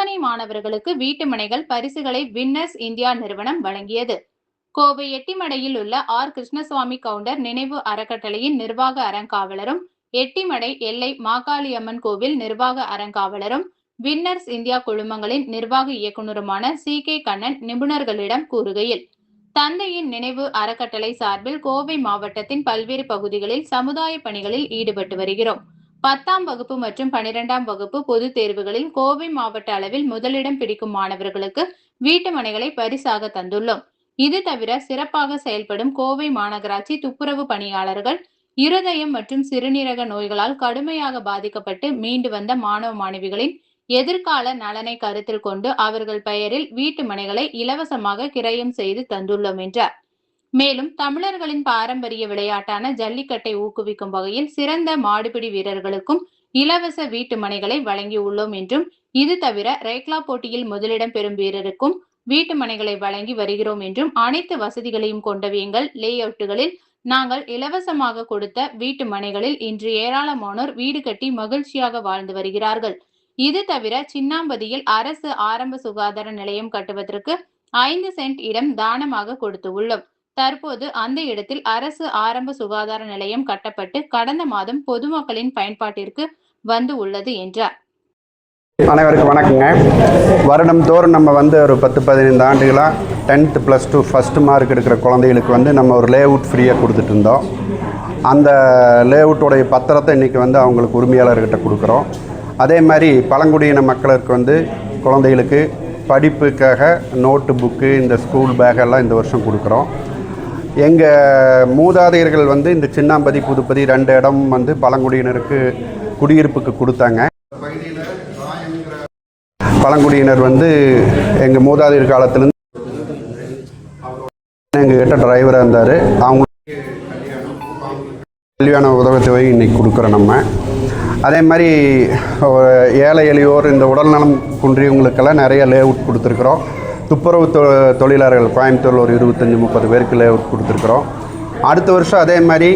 சாதனை மாணவர்களுக்கு வீட்டுமனைகள் பரிசுகளை வின்னர்ஸ் இந்தியா நிறுவனம் வழங்கியது. கோவை எட்டிமடையில் உள்ள ஆர். கிருஷ்ணசுவாமி கவுண்டர் நினைவு அறக்கட்டளையின் நிர்வாக அறங்காவலரும், எட்டிமடை எல்லை மாகாளியம்மன் கோவில் நிர்வாக அறங்காவலரும், வின்னர்ஸ் இந்தியா குழுமங்களின் நிர்வாக இயக்குநருமான சி. கண்ணன் நிபுணர்களிடம் கூறுகையில், தந்தையின் நினைவு அறக்கட்டளை சார்பில் கோவை மாவட்டத்தின் பல்வேறு பகுதிகளில் சமுதாய பணிகளில் ஈடுபட்டு வருகிறோம். 10ஆம் வகுப்பு மற்றும் 12ஆம் வகுப்பு பொதுத் தேர்வுகளில் கோவை மாவட்ட அளவில் முதலிடம் பிடிக்கும் மாணவர்களுக்கு வீட்டுமனைகளை பரிசாக தந்துள்ளோம். இது தவிர சிறப்பாக செயல்படும் கோவை மாநகராட்சி துப்புரவு பணியாளர்கள், இருதயம் மற்றும் சிறுநீரக நோய்களால் கடுமையாக பாதிக்கப்பட்டு மீண்டு வந்த மாணவ மாணவிகளின் எதிர்கால நலனை கருத்தில் கொண்டு அவர்கள் பெயரில் வீட்டுமனைகளை இலவசமாக கிரயம் செய்து தந்துள்ளோம் என்றார். மேலும் தமிழர்களின் பாரம்பரிய விளையாட்டான ஜல்லிக்கட்டை ஊக்குவிக்கும் வகையில் சிறந்த மாடுபிடி வீரர்களுக்கும் இலவச வீட்டுமனைகளை வழங்கியுள்ளோம் என்றும், இது தவிர ரேக்லா போட்டியில் முதலிடம் பெறும் வீரருக்கும் வீட்டுமனைகளை வழங்கி வருகிறோம் என்றும், அனைத்து வசதிகளையும் கொண்ட எங்கள் லேஅவுட்டுகளில் நாங்கள் இலவசமாக கொடுத்த வீட்டுமனைகளில் இன்று ஏராளமானோர் வீடு கட்டி மகிழ்ச்சியாக வாழ்ந்து வருகிறார்கள். இது தவிர சின்னாம்பதியில் அரசு ஆரம்ப சுகாதார நிலையம் கட்டுவதற்கு 5 சென்ட் இடம் தானமாக கொடுத்து உள்ளோம். தற்போது அந்த இடத்தில் அரசு ஆரம்ப சுகாதார நிலையம் கட்டப்பட்டு கடந்த மாதம் பொதுமக்களின் பயன்பாட்டிற்கு வந்து உள்ளது என்றார். அனைவருக்கும் வணக்கங்க. வருடம் தோறும் நம்ம ஒரு 10-15 ஆண்டுகளாக 10th +2 ஃபஸ்ட்டு மார்க் எடுக்கிற குழந்தைகளுக்கு நம்ம ஒரு லேஅவுட் ஃப்ரீயாக கொடுத்துட்டு இருந்தோம். அந்த லேஅவுட்டோடைய பத்திரத்தை இன்றைக்கி அவங்களுக்கு உரிமையாளர்கிட்ட கொடுக்குறோம். அதே மாதிரி பழங்குடியின மக்களுக்கு குழந்தைகளுக்கு படிப்புக்காக நோட்டு புக்கு, இந்த ஸ்கூல் பேக்கெல்லாம் இந்த வருஷம் கொடுக்குறோம். எங்கள் மூதாதையர்கள் இந்த சின்னாம்பதி புதுப்பதி 2 இடம் பழங்குடியினருக்கு குடியிருப்புக்கு கொடுத்தாங்க. பழங்குடியினர் எங்கள் மூதாதையர் காலத்திலேருந்து எங்ககிட்ட டிரைவராக இருந்தார். அவங்களுக்கு கல்வியான உதவித்தொகை இன்றைக்கி கொடுக்குறோம் நம்ம. அதே மாதிரி ஏழை எளியோர், இந்த உடல்நலம் குன்றியவங்களுக்கெல்லாம் நிறைய லேஅவுட் கொடுத்துருக்குறோம். துப்புரவு தொழிலாளர்கள் கோயம்புத்தூரில் ஒரு 25-30 பேருக்கு லேஅவுட் கொடுத்துருக்குறோம். அடுத்த வருஷம் அதே மாதிரி